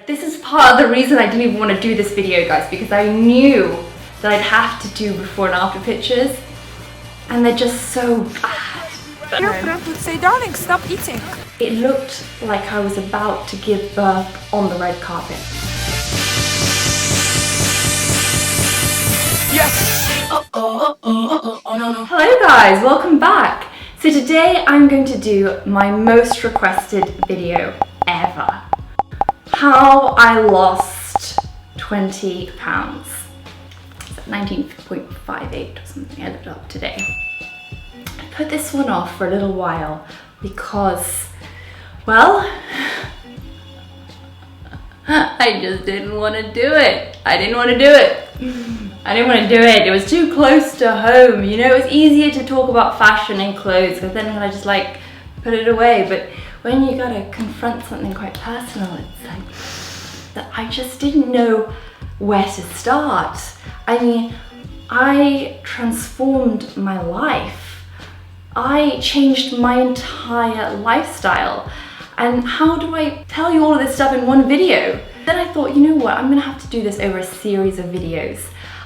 This is part of the reason I didn't even want to do this video, guys, because I knew that I'd have to do before and after pictures, and they're just so bad. Your friend would say, darling, stop eating. It looked like I was about to give birth on the red carpet. Yes! Hello guys, welcome back. So today I'm going to do my most requested video ever. How I lost 20 pounds. It's at 19.58 or something I looked up today. I put this one off for a little while because, well, I just didn't want to do it. I didn't want to do it. It was too close to home, you know. It was easier to talk about fashion and clothes because then I just like put it away. But when you gotta confront something quite personal, it's like that I just didn't know where to start. I mean, I transformed my life. I changed my entire lifestyle. And how do I tell you all of this stuff in one video? Then I thought, you know what, I'm gonna have to do this over a series of videos.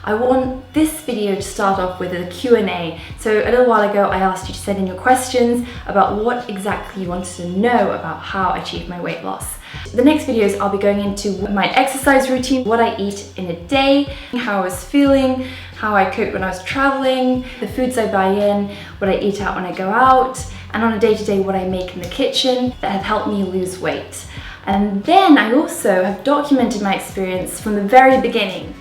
I want this video to start off with a Q&A. So a little while ago, I asked you to send in your questions about what exactly you wanted to know about how I achieved my weight loss. The next videos, I'll be going into my exercise routine, what I eat in a day, how I was feeling, how I coped when I was traveling, the foods I buy in, what I eat out when I go out, and on a day-to-day what I make in the kitchen that have helped me lose weight. And then I also have documented my experience from the very beginning.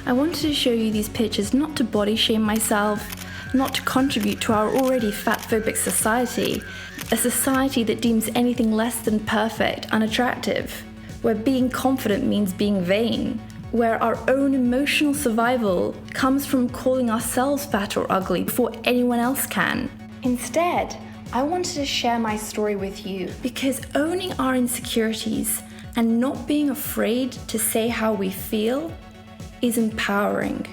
I wanted to show you these pictures not to body shame myself, not to contribute to our already fat-phobic society, a society that deems anything less than perfect unattractive, where being confident means being vain, where our own emotional survival comes from calling ourselves fat or ugly before anyone else can. Instead, I wanted to share my story with you because owning our insecurities and not being afraid to say how we feel is empowering.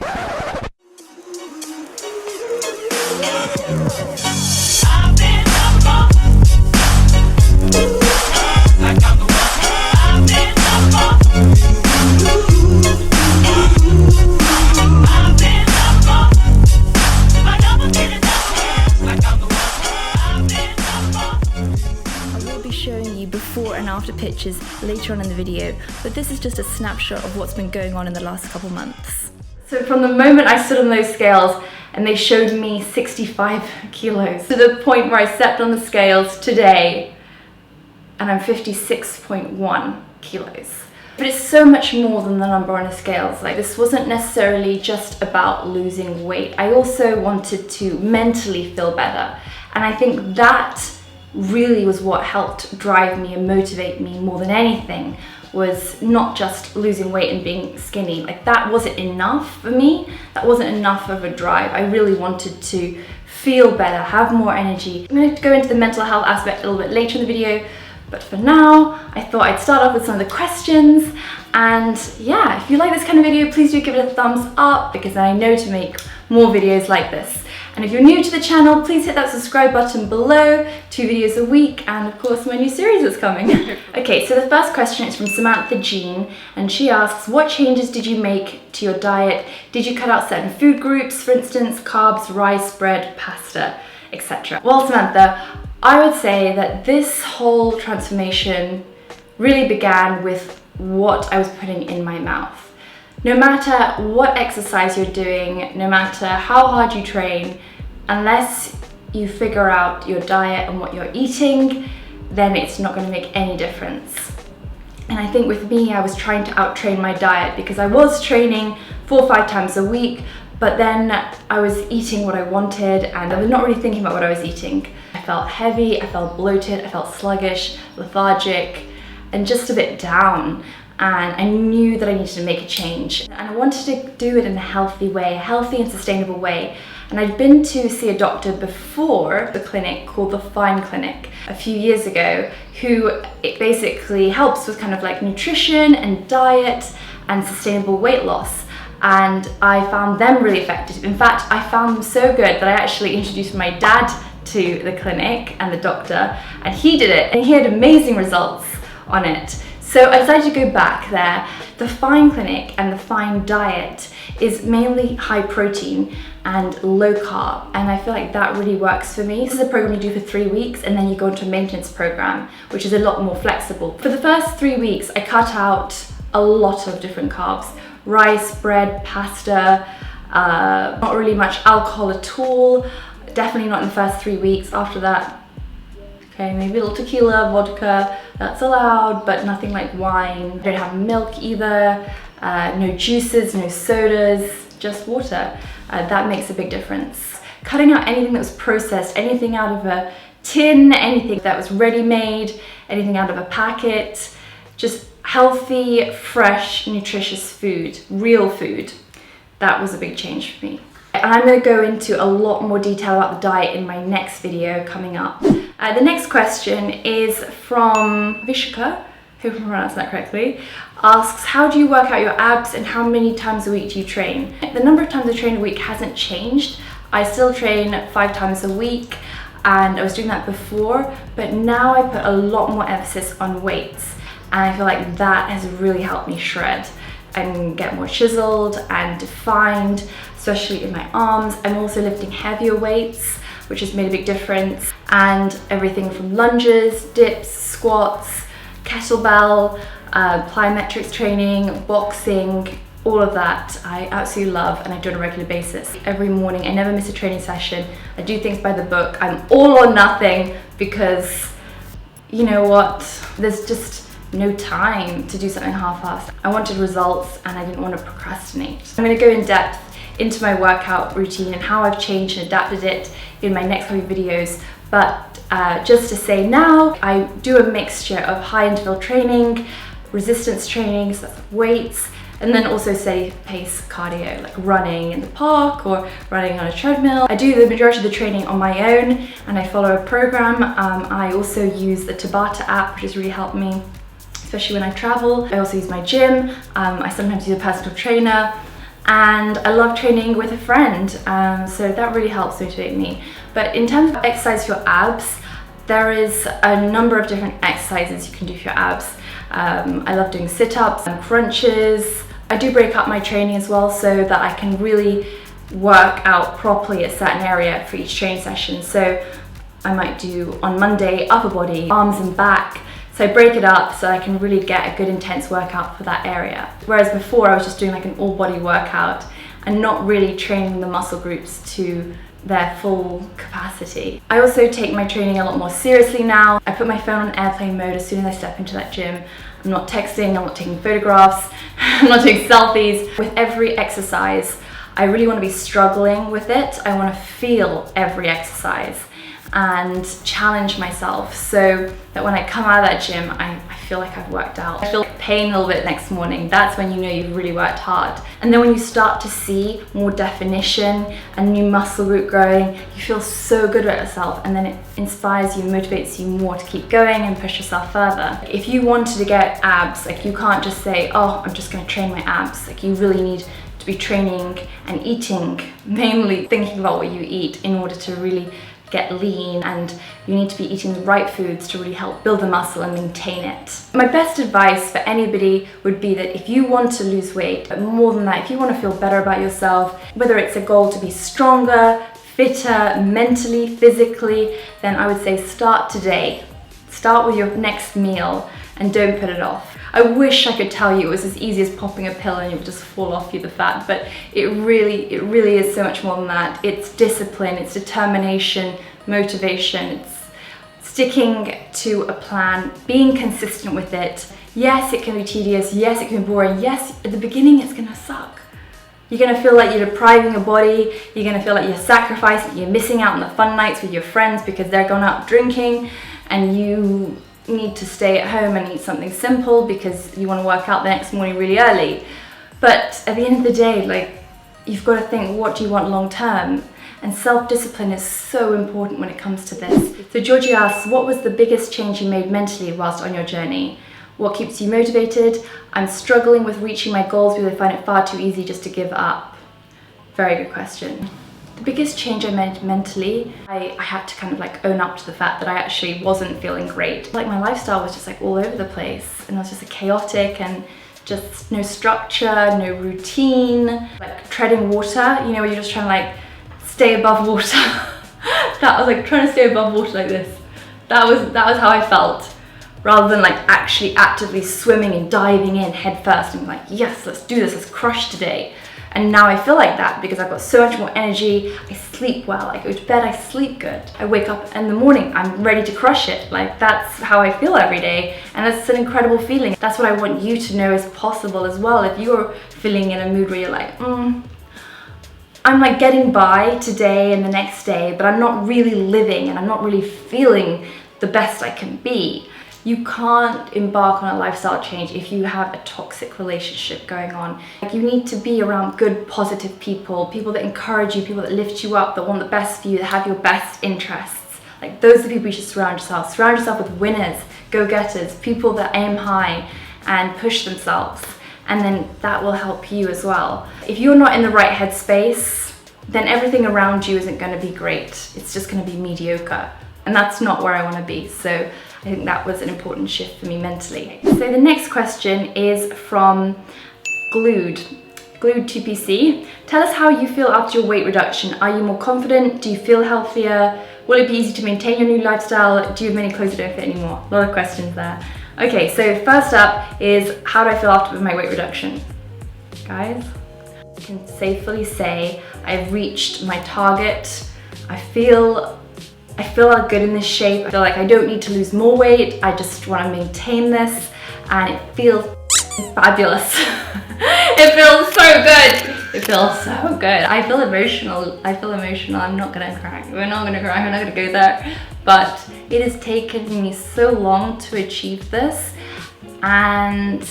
Before and after pictures later on in the video, but this is just a snapshot of what's been going on in the last couple months. So from the moment I stood on those scales and they showed me 65 kilos to the point where I stepped on the scales today and I'm 56.1 kilos. But it's so much more than the number on the scales. Like, this wasn't necessarily just about losing weight. I also wanted to mentally feel better, and I think that really was what helped drive me and motivate me more than anything, was not just losing weight and being skinny. Like, that wasn't enough for me. That wasn't enough of a drive. I really wanted to feel better, have more energy. I'm going to go into the mental health aspect a little bit later in the video, but for now, I thought I'd start off with some of the questions. And yeah, if you like this kind of video, please do give it a thumbs up, because I know to make more videos like this. And if you're new to the channel, please hit that subscribe button below. 2 videos a week, and of course my new series is coming. Okay, so the first question is from Samantha Jean, and she asks, what changes did you make to your diet? Did you cut out certain food groups, for instance, carbs, rice, bread, pasta, etc.? Well, Samantha, I would say that this whole transformation really began with what I was putting in my mouth. No matter what exercise you're doing, no matter how hard you train, unless you figure out your diet and what you're eating, then it's not going to make any difference. And I think with me, I was trying to out-train my diet because I was training 4 or 5 times a week, but then I was eating what I wanted and I was not really thinking about what I was eating. I felt heavy, I felt bloated, I felt sluggish, lethargic, and just a bit down. And I knew that I needed to make a change. And I wanted to do it in a healthy way, a healthy and sustainable way. And I'd been to see a doctor before the clinic called the Fine Clinic a few years ago, who it basically helps with kind of like nutrition and diet and sustainable weight loss. And I found them really effective. In fact, I found them so good that I actually introduced my dad to the clinic and the doctor, and he did it and he had amazing results on it. So I decided to go back there. The Fine Clinic and the Fine Diet is mainly high protein and low carb, and I feel like that really works for me. This is a program you do for 3 weeks, and then you go into a maintenance program, which is a lot more flexible. For the first 3 weeks, I cut out a lot of different carbs. Rice, bread, pasta, not really much alcohol at all. Definitely not in the first 3 weeks. After that, okay, maybe a little tequila, vodka, that's allowed, but nothing like wine. I don't have milk either, no juices, no sodas, just water. That makes a big difference. Cutting out anything that was processed, anything out of a tin, anything that was ready-made, anything out of a packet, just healthy, fresh, nutritious food, real food. That was a big change for me. And I'm going to go into a lot more detail about the diet in my next video coming up. The next question is from Vishka, hope I'm pronouncing that correctly, asks, how do you work out your abs and how many times a week do you train? The number of times I train a week hasn't changed. I still train 5 times a week, and I was doing that before, but now I put a lot more emphasis on weights, and I feel like that has really helped me shred and get more chiseled and defined, especially in my arms. I'm also lifting heavier weights, which has made a big difference, and everything from lunges, dips, squats, kettlebell, plyometrics training, boxing, all of that I absolutely love, and I do on a regular basis. Every morning, I never miss a training session. I do things by the book. I'm all or nothing, because you know what, there's just no time to do something half-assed. I wanted results and I didn't want to procrastinate. I'm going to go in depth into my workout routine and how I've changed and adapted it in my next couple of videos, but just to say now, I do a mixture of high interval training, resistance training, so that's weights, and then also steady pace cardio, like running in the park or running on a treadmill. I do the majority of the training on my own, and I follow a program. I also use the Tabata app, which has really helped me, especially when I travel. I also use my gym. I sometimes use a personal trainer, and I love training with a friend, so that really helps motivate me. But in terms of exercise for your abs, there is a number of different exercises you can do for your abs. I love doing sit-ups and crunches. I do break up my training as well, so that I can really work out properly a certain area for each training session. So I might do on Monday upper body, arms and back. So I break it up so I can really get a good intense workout for that area. Whereas before I was just doing like an all body workout and not really training the muscle groups to their full capacity. I also take my training a lot more seriously now. I put my phone on airplane mode as soon as I step into that gym. I'm not texting, I'm not taking photographs, I'm not doing selfies. With every exercise, I really want to be struggling with it. I want to feel every exercise and challenge myself so that when I come out of that gym, I feel like I've worked out. I feel pain a little bit next morning. That's when you know you've really worked hard. And then when you start to see more definition and new muscle group growing, you feel so good about yourself, and then it inspires you, motivates you more to keep going and push yourself further. If you wanted to get abs, like you can't just say, oh, I'm just gonna train my abs. Like you really need to be training and eating, mainly thinking about what you eat in order to really get lean, and you need to be eating the right foods to really help build the muscle and maintain it. My best advice for anybody would be that if you want to lose weight, but more than that, if you want to feel better about yourself, whether it's a goal to be stronger, fitter, mentally, physically, then I would say start today. Start with your next meal and don't put it off. I wish I could tell you it was as easy as popping a pill and it would just fall off you, the fat, but it really is so much more than that. It's discipline, it's determination, motivation, it's sticking to a plan, being consistent with it. Yes, it can be tedious, yes, it can be boring, yes, at the beginning it's gonna suck. You're gonna feel like you're depriving your body, you're gonna feel like you're sacrificing, you're missing out on the fun nights with your friends because they're going out drinking, and you need to stay at home and eat something simple because you want to work out the next morning really early. But at the end of the day, like, you've got to think, what do you want long term? And self-discipline is so important when it comes to this. So Georgie asks, what was the biggest change you made mentally whilst on your journey? What keeps you motivated? I'm struggling with reaching my goals because I find it far too easy just to give up. Very good question. The The biggest change I made mentally, I had to kind of like own up to the fact that I actually wasn't feeling great. Like my lifestyle was just like all over the place, and it was just like chaotic and just no structure, no routine, like treading water, you know, where you're just trying to like stay above water. That was like trying to stay above water like this. That was how I felt, rather than like actually actively swimming and diving in head first and like, yes, let's do this, let's crush today. And now I feel like that because I've got so much more energy. I sleep well, I go to bed, I sleep good. I wake up in the morning, I'm ready to crush it. Like that's how I feel every day, and that's an incredible feeling. That's what I want you to know is possible as well. If you're feeling in a mood where you're like, I'm like getting by today and the next day, but I'm not really living and I'm not really feeling the best I can be. You can't embark on a lifestyle change if you have a toxic relationship going on. Like you need to be around good, positive people, people that encourage you, people that lift you up, that want the best for you, that have your best interests. Like those are the people you should surround yourself. Surround yourself with winners, go-getters, people that aim high and push themselves. And then that will help you as well. If you're not in the right headspace, then everything around you isn't going to be great. It's just going to be mediocre. And that's not where I want to be. So I think that was an important shift for me mentally. So the next question is from Glued 2PC. Tell us how you feel after your weight reduction. Are you more confident? Do you feel healthier? Will it be easy to maintain your new lifestyle? Do you have many clothes that don't fit anymore? A lot of questions there. Okay, so first up is how do I feel after my weight reduction? Guys, I can safely say I've reached my target. I feel good in this shape. I feel like I don't need to lose more weight. I just want to maintain this, and it feels fabulous. It feels so good. It feels so good. I feel emotional. I'm not gonna cry. We're not gonna cry. We're not gonna go there. But it has taken me so long to achieve this, and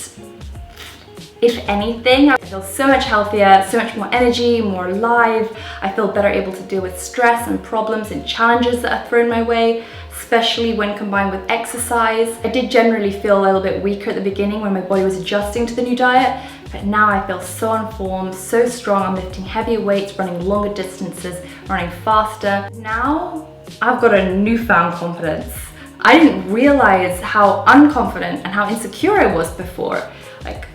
if anything, I feel so much healthier, so much more energy, more alive. I feel better able to deal with stress and problems and challenges that are thrown my way, especially when combined with exercise. I did generally feel a little bit weaker at the beginning when my body was adjusting to the new diet, but now I feel so on form, so strong. I'm lifting heavier weights, running longer distances, running faster. Now I've got a newfound confidence. I didn't realize how unconfident and how insecure I was before.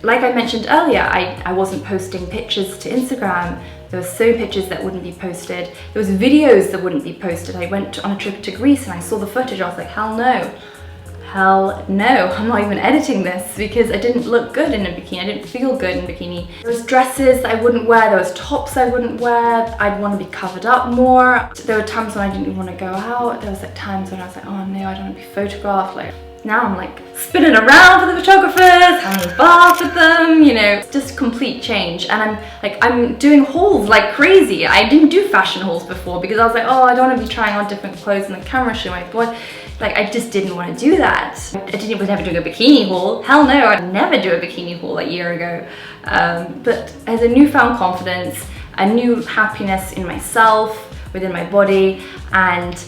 Like I mentioned earlier, I wasn't posting pictures to Instagram. There were so pictures that wouldn't be posted. There was videos that wouldn't be posted. I went on a trip to Greece and I saw the footage. I was like, hell no. Hell no, I'm not even editing this because I didn't look good in a bikini. I didn't feel good in a bikini. There was dresses that I wouldn't wear. There was tops I wouldn't wear. I'd want to be covered up more. There were times when I didn't even want to go out. There was like times when I was like, oh no, I don't want to be photographed. Like, now I'm like spinning around for the photographers, having a bath with them, you know, it's just complete change. And I'm doing hauls like crazy. I didn't do fashion hauls before because I was like, oh, I don't want to be trying on different clothes in the camera show my boy. Like, I just didn't want to do that. I was never doing a bikini haul. Hell no, I'd never do a bikini haul a year ago. But as a newfound confidence, a new happiness in myself, within my body, and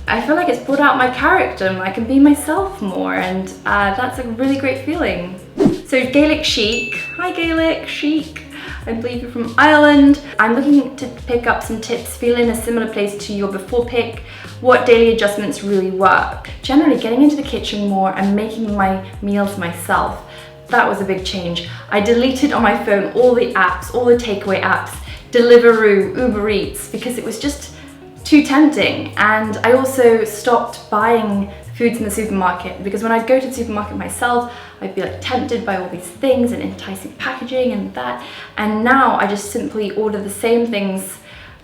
I feel like it's brought out my character and I can be myself more, and that's a really great feeling. So Gaelic Chic, hi Gaelic Chic, I believe you're from Ireland. I'm looking to pick up some tips, feel in a similar place to your before pick. What daily adjustments really work? Generally getting into the kitchen more and making my meals myself. That was a big change. I deleted on my phone all the apps, all the takeaway apps, Deliveroo, Uber Eats, because it was just too tempting. And I also stopped buying foods in the supermarket because when I'd go to the supermarket myself, I'd be like tempted by all these things and enticing packaging and that. And now I just simply order the same things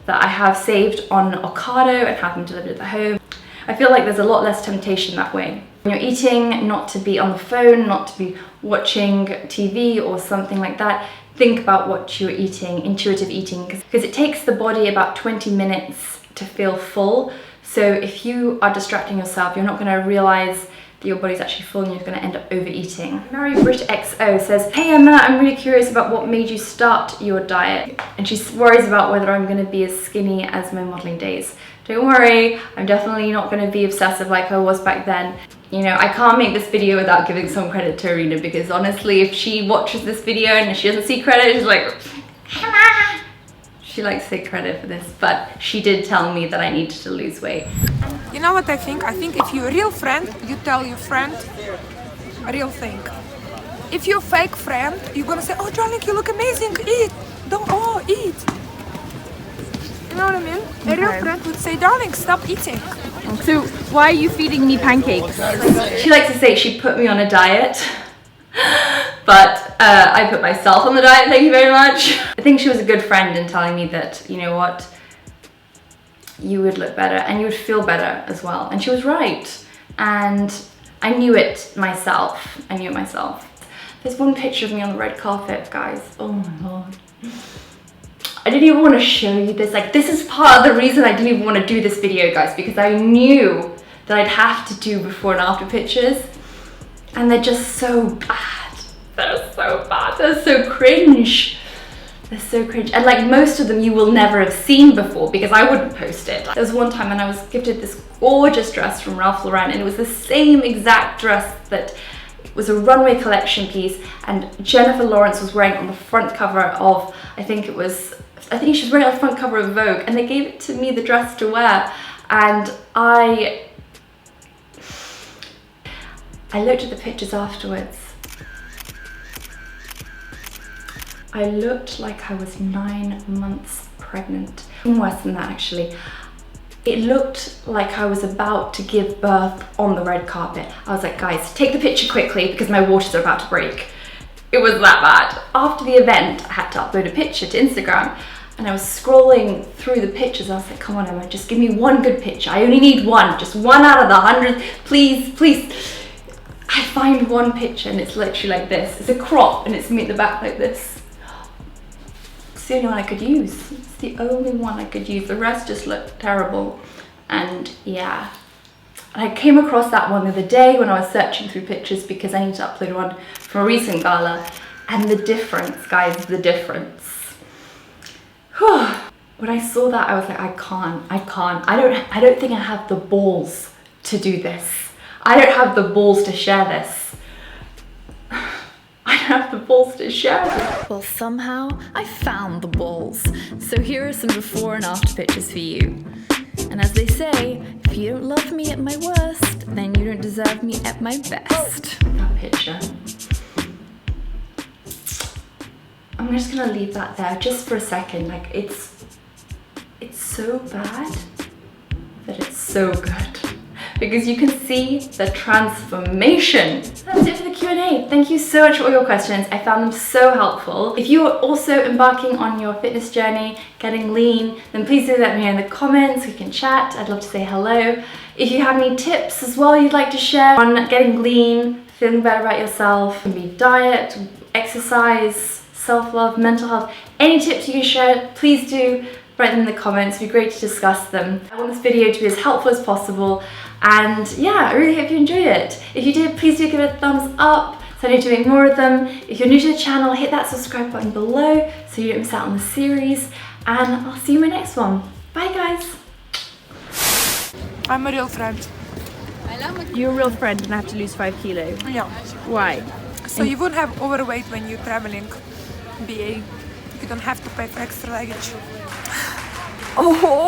that I have saved on Ocado and have them delivered at the home. I feel like there's a lot less temptation that way. When you're eating, not to be on the phone, not to be watching TV or something like that. Think about what you're eating, intuitive eating, because it takes the body about 20 minutes to feel full. So if you are distracting yourself, you're not going to realize that your body's actually full and you're going to end up overeating. Mary Brit XO says, hey Emma, I'm really curious about what made you start your diet. And she worries about whether I'm going to be as skinny as my modeling days. Don't worry, I'm definitely not going to be obsessive like I was back then. You know, I can't make this video without giving some credit to Rita, because honestly, if she watches this video and she doesn't see credit, she's like, Emma, She likes to take credit for this, but she did tell me that I needed to lose weight. You know what I think? I think if you're a real friend, you tell your friend a real thing. If you're a fake friend, you're gonna say, oh darling, you look amazing, eat. Eat. You know what I mean? A real friend would say, darling, stop eating. So why are you feeding me pancakes? She likes to say she put me on a diet, but I put myself on the diet, thank you very much. I think she was a good friend in telling me that, you know what, you would look better and you would feel better as well. And she was right. And I knew it myself. There's one picture of me on the red carpet, guys. Oh my God. I didn't even want to show you this. Like, this is part of the reason I didn't even want to do this video, guys, because I knew that I'd have to do before and after pictures. And they're just so bad. They're so bad. They're so cringe. They're so cringe. And like most of them you will never have seen before because I wouldn't post it. There was one time when I was gifted this gorgeous dress from Ralph Lauren, and it was the same exact dress that was a runway collection piece, and Jennifer Lawrence was wearing it on the front cover of, I think she was wearing it on the front cover of Vogue, and they gave it to me, the dress to wear, and I looked at the pictures afterwards. I looked like I was 9 months pregnant. Worse than that, actually. It looked like I was about to give birth on the red carpet. I was like, guys, take the picture quickly because my waters are about to break. It was that bad. After the event, I had to upload a picture to Instagram, and I was scrolling through the pictures. I was like, come on, Emma, just give me one good picture. I only need one, just one out of the 100, please, please. I find one picture and it's literally like this. It's a crop and it's me at the back like this. It's the only one I could use. It's the only one I could use. The rest just looked terrible. And yeah, I came across that one the other day when I was searching through pictures because I need to upload one from a recent gala. And the difference, guys, the difference. Whew. When I saw that, I was like, I can't. I don't think I have the balls to do this. I don't have the balls to share this. I don't have the balls to share this. Well, somehow I found the balls. So here are some before and after pictures for you. And as they say, if you don't love me at my worst, then you don't deserve me at my best. That picture. I'm just gonna leave that there just for a second. Like, it's so bad that it's so good. Because you can see the transformation. That's it for the Q&A. Thank you so much for all your questions. I found them so helpful. If you are also embarking on your fitness journey, getting lean, then please do let me know in the comments. We can chat. I'd love to say hello. If you have any tips as well you'd like to share on getting lean, feeling better about yourself, it can be diet, exercise, self-love, mental health, any tips you can share, please do write them in the comments. It'd be great to discuss them. I want this video to be as helpful as possible. And yeah, I really hope you enjoyed it. If you did, please do give it a thumbs up so I know to make more of them. If you're new to the channel, hit that subscribe button below so you don't miss out on the series. And I'll see you in my next one. Bye, guys. I'm a real friend. You're a real friend and I have to lose 5 kilos. Yeah. Why? So you won't have overweight when you're traveling. BA. You don't have to pay for extra luggage. Oh!